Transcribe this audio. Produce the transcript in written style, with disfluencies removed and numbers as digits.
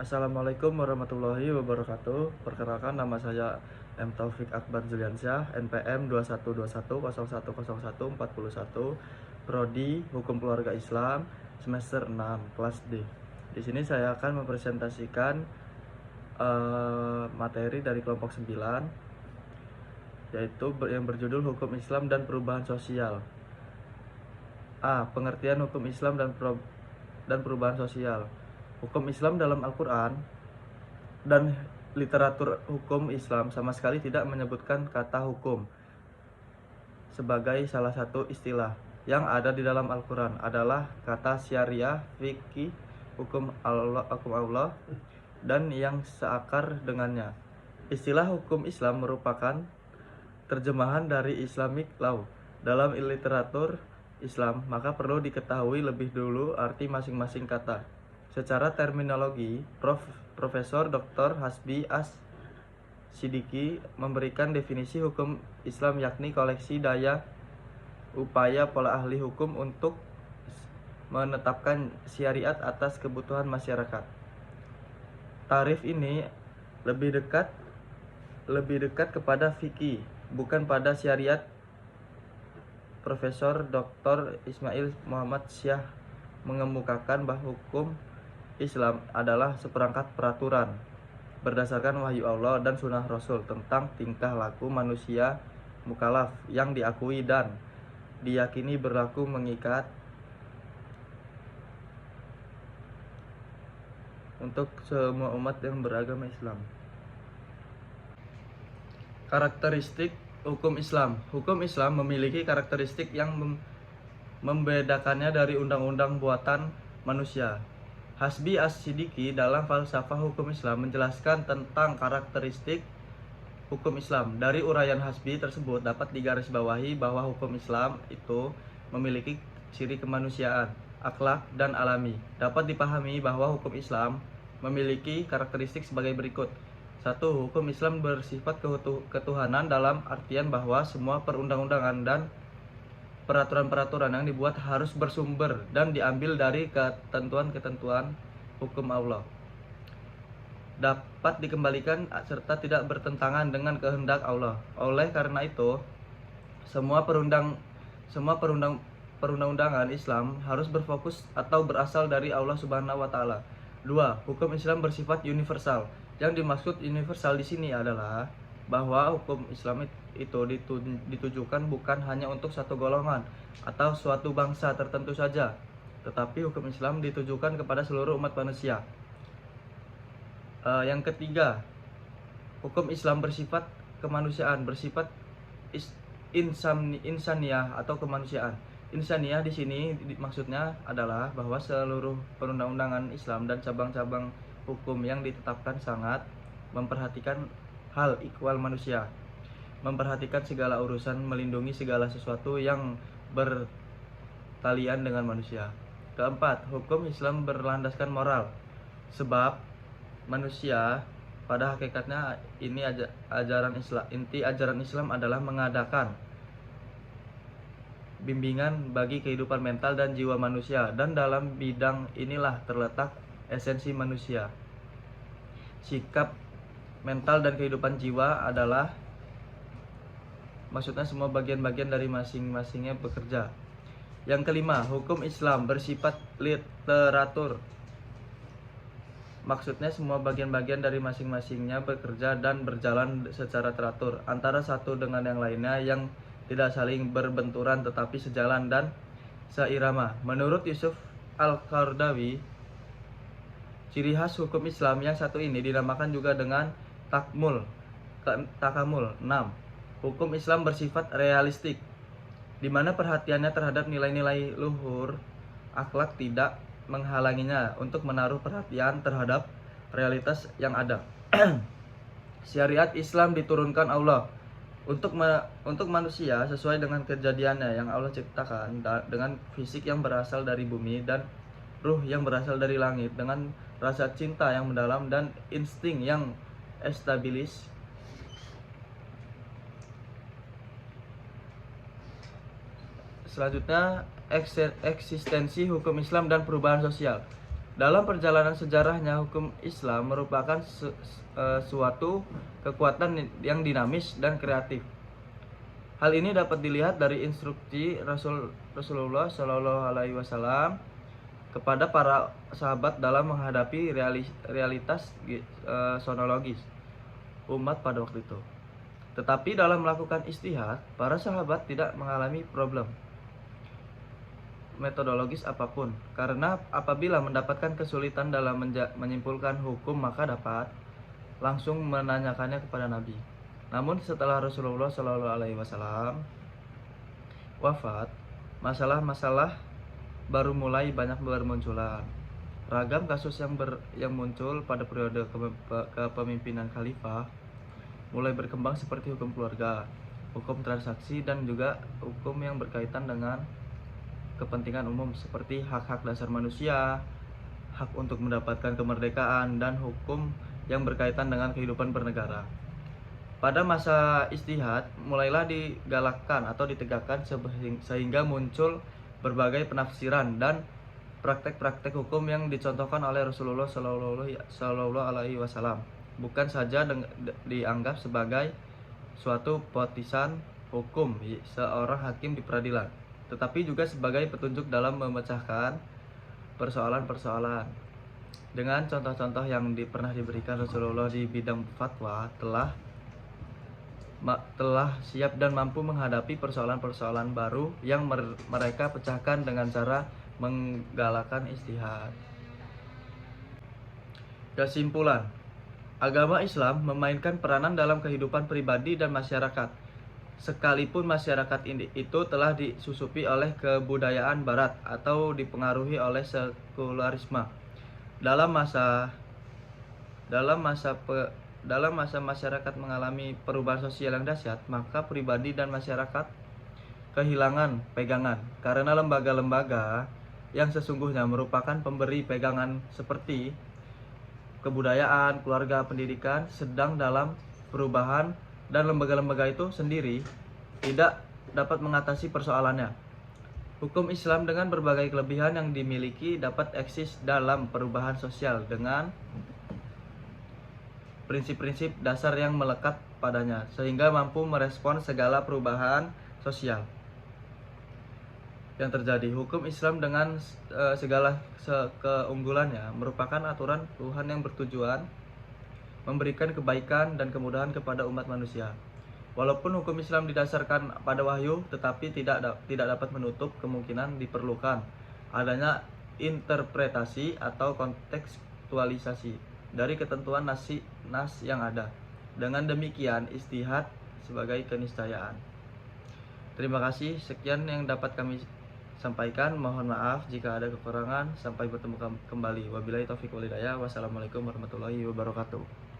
Assalamualaikum warahmatullahi wabarakatuh. Perkenalkan, nama saya M. Taufik Akbar Juliansyah, NPM 2121010141, Prodi Hukum Keluarga Islam, semester 6, kelas D. Di sini saya akan mempresentasikan materi dari kelompok 9, yaitu yang berjudul Hukum Islam dan Perubahan Sosial. A. Pengertian hukum Islam dan perubahan sosial. Hukum Islam dalam Al-Quran dan literatur hukum Islam sama sekali tidak menyebutkan kata hukum sebagai salah satu istilah. Yang ada di dalam Al-Quran adalah kata syariah, fikih, hukum Allah, dan yang seakar dengannya. Istilah hukum Islam merupakan terjemahan dari Islamic law. Dalam literatur Islam, maka perlu diketahui lebih dulu arti masing-masing kata. Secara terminologi, Profesor Dr. Hasbi As-Siddiqi memberikan definisi hukum Islam, yakni koleksi daya upaya pola ahli hukum untuk menetapkan syariat atas kebutuhan masyarakat. Tarif ini lebih dekat kepada fikih, bukan pada syariat. Profesor Dr. Ismail Muhammad Syah mengemukakan bahwa hukum Islam adalah seperangkat peraturan berdasarkan wahyu Allah dan sunnah Rasul tentang tingkah laku manusia mukallaf yang diakui dan diyakini berlaku mengikat untuk semua umat yang beragama Islam. Karakteristik hukum Islam. Hukum Islam memiliki karakteristik yang membedakannya dari undang-undang buatan manusia. Hasbi As-Siddiqi dalam Falsafah Hukum Islam menjelaskan tentang karakteristik hukum Islam. Dari uraian Hasbi tersebut dapat digarisbawahi bahwa hukum Islam itu memiliki ciri kemanusiaan, akhlak, dan alami. Dapat dipahami bahwa hukum Islam memiliki karakteristik sebagai berikut. 1. Hukum Islam bersifat ketuhanan dalam artian bahwa semua perundang-undangan dan peraturan-peraturan yang dibuat harus bersumber dan diambil dari ketentuan-ketentuan hukum Allah. Dapat dikembalikan serta tidak bertentangan dengan kehendak Allah. Oleh karena itu, semua perundang-undangan Islam harus berfokus atau berasal dari Allah Subhanahu wa taala. 2. Hukum Islam bersifat universal. Yang dimaksud universal di sini adalah bahwa hukum Islam itu ditujukan bukan hanya untuk satu golongan atau suatu bangsa tertentu saja, tetapi hukum Islam ditujukan kepada seluruh umat manusia. Yang ketiga, hukum Islam bersifat kemanusiaan, bersifat insaniah atau kemanusiaan. Insaniah di sini maksudnya adalah bahwa seluruh perundang-undangan Islam dan cabang-cabang hukum yang ditetapkan sangat memperhatikan hal ikhwal manusia, memperhatikan segala urusan, melindungi segala sesuatu yang bertalian dengan manusia. Keempat, hukum Islam berlandaskan moral, sebab manusia pada hakikatnya ini inti ajaran Islam adalah mengadakan bimbingan bagi kehidupan mental dan jiwa manusia, dan dalam bidang inilah terletak esensi manusia. Sikap mental dan kehidupan jiwa adalah maksudnya semua bagian-bagian dari masing-masingnya bekerja. Yang kelima, hukum Islam bersifat literatur. Maksudnya semua bagian-bagian dari masing-masingnya bekerja dan berjalan secara teratur antara satu dengan yang lainnya, yang tidak saling berbenturan tetapi sejalan dan seirama. Menurut Yusuf Al-Qaradawi, ciri khas hukum Islam yang satu ini dinamakan juga dengan takamul. 6. Hukum Islam bersifat realistik, di mana perhatiannya terhadap nilai-nilai luhur akhlak tidak menghalanginya untuk menaruh perhatian terhadap realitas yang ada. Syariat Islam diturunkan Allah untuk manusia sesuai dengan kejadiannya yang Allah ciptakan, dengan fisik yang berasal dari bumi dan ruh yang berasal dari langit, dengan rasa cinta yang mendalam dan insting yang estabilis. Selanjutnya, eksistensi hukum Islam dan perubahan sosial. Dalam perjalanan sejarahnya, hukum Islam merupakan suatu kekuatan yang dinamis dan kreatif. Hal ini dapat dilihat dari instruksi Rasulullah Shallallahu Alaihi Wasallam kepada para sahabat dalam menghadapi realitas sonologis umat pada waktu itu. Tetapi dalam melakukan ijtihad, para sahabat tidak mengalami problem metodologis apapun, karena apabila mendapatkan kesulitan dalam menyimpulkan hukum, maka dapat langsung menanyakannya kepada Nabi. Namun setelah Rasulullah Shallallahu Alaihi Wasallam wafat, masalah-masalah baru mulai banyak bermunculan. Ragam kasus yang muncul pada periode kepemimpinan khalifah mulai berkembang, seperti hukum keluarga, hukum transaksi, dan juga hukum yang berkaitan dengan kepentingan umum seperti hak-hak dasar manusia, hak untuk mendapatkan kemerdekaan, dan hukum yang berkaitan dengan kehidupan bernegara. Pada masa ijtihad mulailah digalakkan atau ditegakkan sehingga muncul berbagai penafsiran dan praktek-praktek hukum yang dicontohkan oleh Rasulullah Shallallahu Alaihi Wasallam, bukan saja dianggap sebagai suatu potisan hukum seorang hakim di peradilan, tetapi juga sebagai petunjuk dalam memecahkan persoalan-persoalan. Dengan contoh-contoh yang pernah diberikan Rasulullah di bidang fatwa, telah siap dan mampu menghadapi persoalan-persoalan baru yang mereka pecahkan dengan cara menggalakkan ijtihad. Kesimpulan, agama Islam memainkan peranan dalam kehidupan pribadi dan masyarakat, sekalipun masyarakat itu telah disusupi oleh kebudayaan barat atau dipengaruhi oleh sekularisme. Dalam masa masyarakat mengalami perubahan sosial yang dahsyat, maka pribadi dan masyarakat kehilangan pegangan, karena lembaga-lembaga yang sesungguhnya merupakan pemberi pegangan seperti kebudayaan, keluarga, pendidikan sedang dalam perubahan, dan lembaga-lembaga itu sendiri tidak dapat mengatasi persoalannya. Hukum Islam dengan berbagai kelebihan yang dimiliki dapat eksis dalam perubahan sosial dengan prinsip-prinsip dasar yang melekat padanya, sehingga mampu merespon segala perubahan sosial yang terjadi. Hukum Islam dengan segala keunggulannya merupakan aturan Tuhan yang bertujuan memberikan kebaikan dan kemudahan kepada umat manusia. Walaupun hukum Islam didasarkan pada wahyu, tetapi tidak dapat menutup kemungkinan diperlukan adanya interpretasi atau kontekstualisasi dari ketentuan nas yang ada. Dengan demikian, ijtihad sebagai keniscayaan. Terima kasih, sekian yang dapat kami sampaikan. Mohon maaf jika ada kekurangan. Sampai bertemu kembali. Wabillahi taufiq wal hidayah. Wassalamualaikum warahmatullahi wabarakatuh.